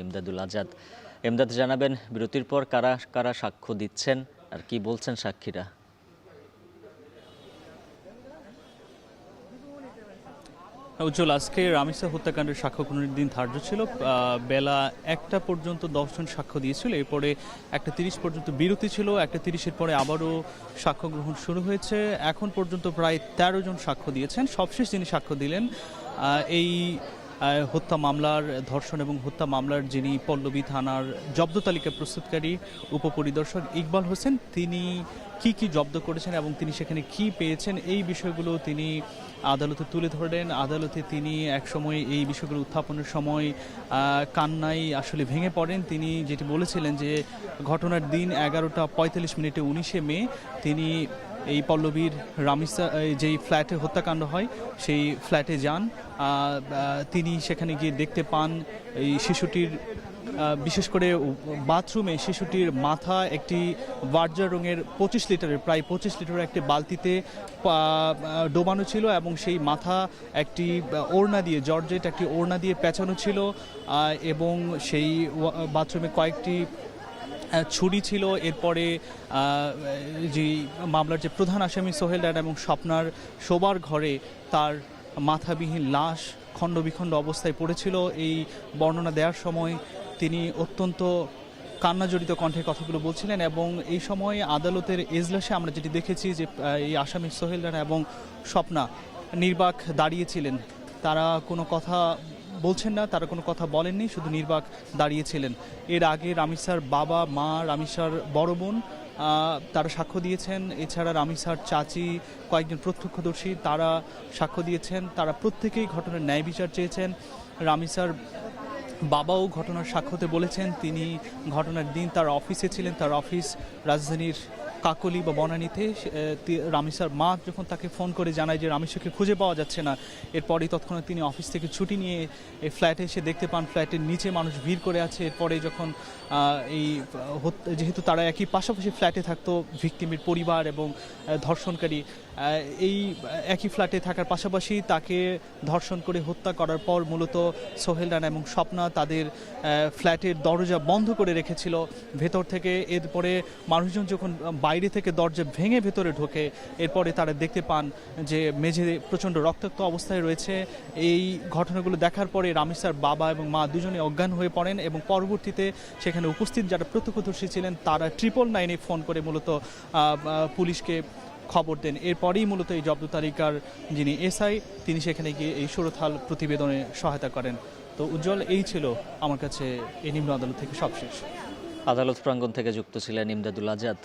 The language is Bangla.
ইমদাদুল আজাদ। ইমদাদ, জানাবেন বিরতির পর কারা কারা সাক্ষ্য দিচ্ছেন আর কি বলছেন সাক্ষীরা? উজ্জ্বল, আজকে রামিসা হত্যাকাণ্ডের সাক্ষ্য গ্রহণের দিন ধার্য ছিল। বেলা 1টা পর্যন্ত 10 জন সাক্ষ্য দিয়েছিল। এরপরে 1টা 30 পর্যন্ত বিরতি ছিল। 1টা 30-এর পরে আবারও সাক্ষ্য গ্রহণ শুরু হয়েছে। এখন পর্যন্ত প্রায় 13 জন সাক্ষ্য দিয়েছেন। সবশেষ যিনি সাক্ষ্য দিলেন এই হত্যা মামলার, ধর্ষণ এবং হত্যা মামলার যিনি পল্লবী থানার জব্দ তালিকা প্রস্তুতকারী উপপরিদর্শক ইকবাল হোসেন, তিনি কি জব্দ করেছেন এবং তিনি সেখানে কি পেয়েছেন এই বিষয়গুলো তিনি আদালতে তুলে ধরেন। আদালতে তিনি একসময় এই বিষয়গুলো উত্থাপনের সময় কান্নায় আসলে ভেঙে পড়েন। তিনি যেটি বলেছিলেন যে ঘটনার দিন 11টা 45 মিনিটে 19শে মে তিনি এই পল্লবীর রামিসা যেই ফ্ল্যাটে হত্যাকাণ্ড হয় সেই ফ্ল্যাটে যান। তিনি সেখানে গিয়ে দেখতে পান এই শিশুটির, বিশেষ করে বাথরুমে শিশুটির মাথা একটি বার্জার রঙের 25 লিটারের, প্রায় 25 লিটারের একটি বালতিতে ডোবানো ছিল এবং সেই মাথা একটি ওড়না দিয়ে, জর্জেট একটি ওড়না দিয়ে পেঁচানো ছিল এবং সেই বাথরুমে কয়েকটি ছুরি ছিল। এরপরে যে মামলার যে প্রধান আসামি সোহেল রানা এবং স্বপ্নার শোবার ঘরে তার মাথাবিহীন লাশ খণ্ড বিখণ্ড অবস্থায় পড়েছিল। এই বর্ণনা দেওয়ার সময় তিনি অত্যন্ত কান্নাজড়িত কণ্ঠে কথাগুলো বলছিলেন এবং এই সময় আদালতের এজলাসে আমরা যেটি দেখেছি যে এই আসামি সোহেল রানা এবং স্বপ্না নির্বাক দাঁড়িয়েছিলেন। তারা কোনো কথা বলছেন না, তারা কোনো কথা বলেননি, শুধু নির্বাক দাঁড়িয়েছিলেন। এর আগে রামিসার বাবা, মা, রামিসার বড় বোন তারা সাক্ষ্য দিয়েছেন। এছাড়া রামিসার চাচি, কয়েকজন প্রত্যক্ষদর্শী তারা সাক্ষ্য দিয়েছেন। তারা প্রত্যেকেই ঘটনার ন্যায় বিচার চেয়েছেন। রামিসার বাবাও ঘটনার সাক্ষ্যতে বলেছেন তিনি ঘটনার দিন তার অফিসে ছিলেন। তার অফিস রাজধানীর কাকলি বা বনানীতে। রামিসার মা যখন তাকে ফোন করে জানায় যে রামিসাকে খুঁজে পাওয়া যাচ্ছে না, এরপরেই তৎক্ষণাৎ তিনি অফিস থেকে ছুটি নিয়ে এই ফ্ল্যাটে এসে দেখতে পান ফ্ল্যাটের নিচে মানুষ ভিড় করে আছে। এরপরে যখন যেহেতু তারা একই পাশাপাশি ফ্ল্যাটে থাকতো, ভিকটিমের পরিবার এবং ধর্ষণকারী এই একই ফ্ল্যাটে থাকার পাশাপাশি তাকে ধর্ষণ করে হত্যা করার পর মূলত সোহেল রানা এবং স্বপ্না তাদের ফ্ল্যাটের দরজা বন্ধ করে রেখেছিল ভেতর থেকে। এরপরে মানুষজন যখন বাইরে থেকে দরজা ভেঙে ভেতরে ঢোকে, এরপরে তারা দেখতে পান যে মেঝে প্রচণ্ড রক্তাক্ত অবস্থায় রয়েছে। এই ঘটনাগুলো দেখার পরে রামিসার বাবা এবং মা দুজনে অজ্ঞান হয়ে পড়েন এবং পরবর্তীতে সেখানে উপস্থিত যারা প্রত্যক্ষদর্শী ছিলেন তারা 999-এ ফোন করে মূলত পুলিশকে খবর দেন। এরপরেই মূলত এই জব্দ তালিকার যিনি এসআই তিনি সেখানে গিয়ে এই সুরথাল প্রতিবেদনে সহায়তা করেন। তো উজ্জ্বল, এই ছিল আমার কাছে এই নিম্ন আদালত থেকে সবশেষ। আদালত প্রাঙ্গণ থেকে যুক্ত ছিলেন ইমদাদুল আজাদ।